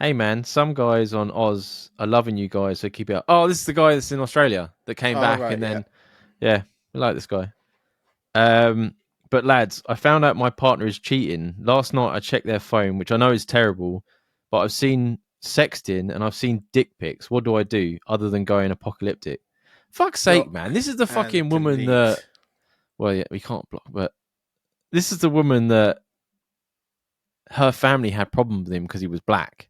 hey man, some guys on Oz are loving you guys, so keep it up. Oh, this is the guy that's in Australia that came back, right, and then yeah, we like this guy. But lads, I found out my partner is cheating. Last night I checked their phone, which I know is terrible, but I've seen sexting and I've seen dick pics. What do I do other than going apocalyptic? Fuck's sake, man. This is the fucking and woman that, delete. well, yeah, we can't block, but this is the woman that her family had problems with him because he was black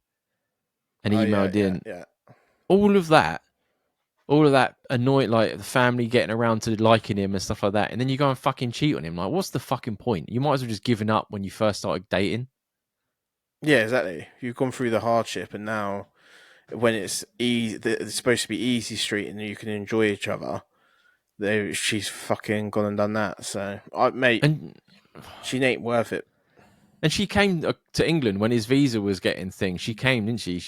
and emailed in. Yeah. All of that annoyed, like the family getting around to liking him and stuff like that, and then you go and fucking cheat on him. Like, what's the fucking point? You might as well just given up when you first started dating. Yeah, exactly. You've gone through the hardship, and now when it's easy, it's supposed to be easy street, and you can enjoy each other. She's fucking gone and done that. So, mate, And she ain't worth it. and she came to England when his visa was getting thing. She came, didn't she?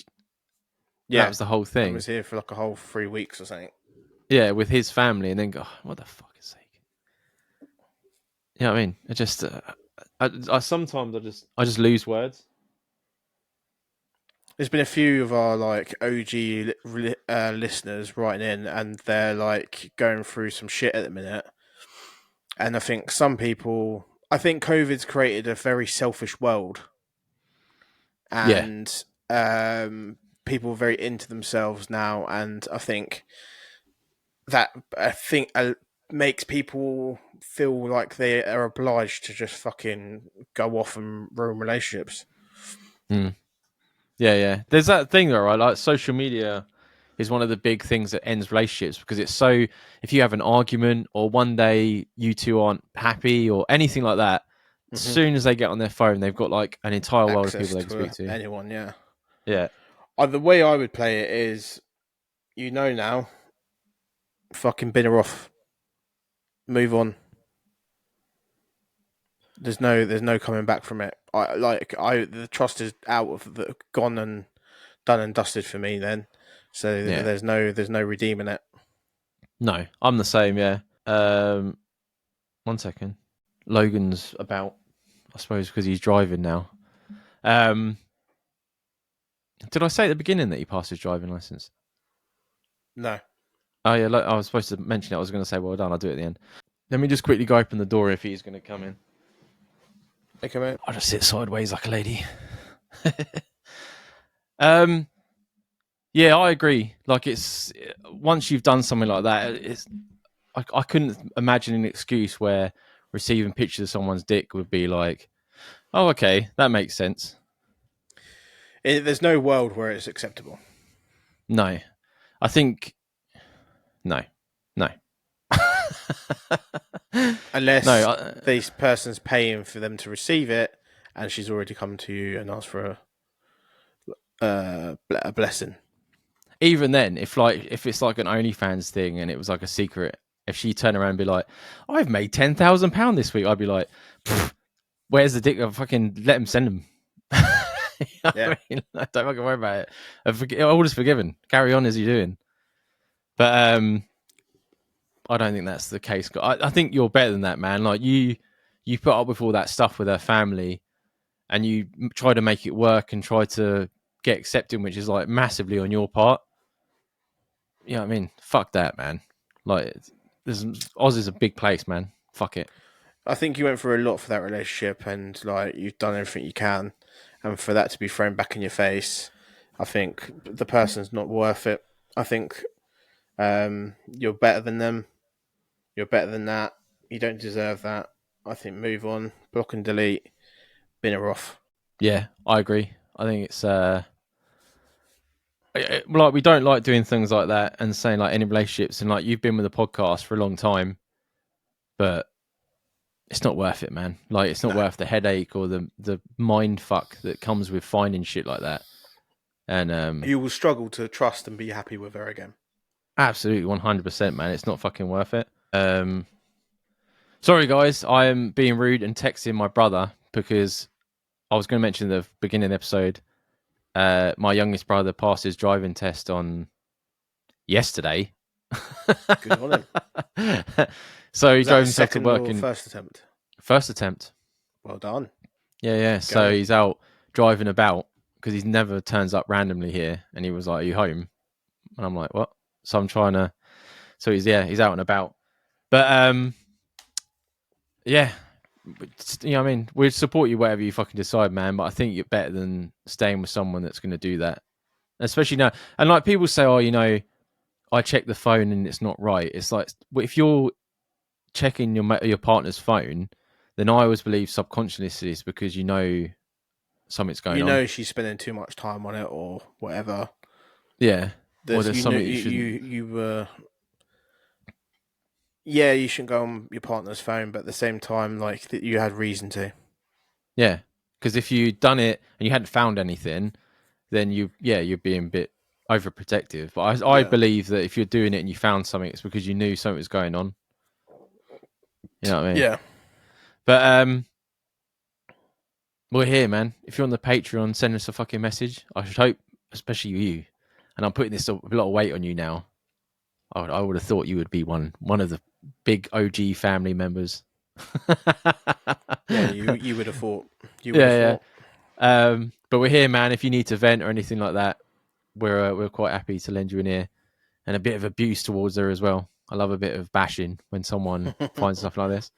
Yeah, That was the whole I thing. was here for like a whole 3 weeks or something. Yeah, with his family, and then go, oh, what the fuck's sake? You know what I mean? I just, I sometimes I just lose words. There's been a few of our like OG listeners writing in, and they're like going through some shit at the minute. And I think COVID's created a very selfish world, and people are very into themselves now. And I think that makes people feel like they are obliged to just fucking go off and ruin relationships. Yeah. There's that thing though, right? Like social media is one of the big things that ends relationships because it's so. If you have an argument or one day you two aren't happy or anything like that, as soon as they get on their phone, they've got like an entire world of people they can speak to. Anyone, yeah. Yeah. The way I would play it is, now, fucking bin her off, move on. There's no coming back from it. The trust is gone and done and dusted for me then. So Yeah. there's no redeeming it. No, I'm the same. Yeah. 1 second. Logan's about, I suppose, because he's driving now. Did I say at the beginning that he passed his driving license? No. Oh yeah, I was supposed to mention it. I was going to say well done. I'll do it at the end. Let me just quickly go open the door if he's going to come in. Okay, mate. I'll just sit sideways like a lady. Yeah, I agree. Like it's once you've done something like that, I couldn't imagine an excuse where receiving pictures of someone's dick would be like, oh, okay, that makes sense. There's no world where it's acceptable. No, I think no. Unless this person's paying for them to receive it, and she's already come to you and asked for a blessing. Even then, if it's like an OnlyFans thing and it was like a secret, if she turned around and be like, I've made £10,000 this week, I'd be like, where's the dick? I'll fucking let him send them. Yeah. I don't fucking worry about it. All is forgiven. Carry on as you're doing. But I don't think that's the case. I think you're better than that, man. Like you put up with all that stuff with her family, and you try to make it work and try to get accepted, which is like massively on your part. You know what I mean? Fuck that, man. Like, Oz is a big place, man. Fuck it. I think you went through a lot for that relationship, and like you've done everything you can, and for that to be thrown back in your face, I think the person's not worth it. I think you're better than them. You're better than that. You don't deserve that. I think move on, block and delete, bin her off. Yeah, I agree. I think it's like we don't like doing things like that and saying like any relationships, and like you've been with the podcast for a long time, but it's not worth it, man. Like it's not worth the headache or the mind fuck that comes with finding shit like that. And you will struggle to trust and be happy with her again. Absolutely, 100%, man. It's not fucking worth it. Sorry, guys. I am being rude and texting my brother because I was going to mention the beginning of the episode. My youngest brother passed his driving test on yesterday. Good on him. So he drove himself to work in first attempt. First attempt. Well done. Yeah. So he's out driving about because he never turns up randomly here. And he was like, "Are you home?" And I'm like, "What?" So I'm trying to. So he's out and about. But yeah, you know what I mean. We'd support you whatever you fucking decide, man. But I think you're better than staying with someone that's going to do that, especially now. And like people say, "Oh, you know, I check the phone and it's not right." It's like, if you're checking your partner's phone, then I always believe subconsciously it's because you know something's going on. You know she's spending too much time on it or whatever. Yeah. Or There's something yeah, you shouldn't go on your partner's phone, but at the same time, like you had reason to. Yeah, because if you'd done it and you hadn't found anything, then you're being a bit overprotective. But I believe that if you're doing it and you found something, it's because you knew something was going on. You know what I mean? Yeah. But we're here, man. If you're on the Patreon, send us a fucking message. I should hope, especially you, and I'm putting a lot of weight on you now. I would have thought you would be one of the big OG family members. Yeah, you would have thought. You would have thought. But we're here, man. If you need to vent or anything like that, we're quite happy to lend you an ear, and a bit of abuse towards her as well. I love a bit of bashing when someone finds stuff like this.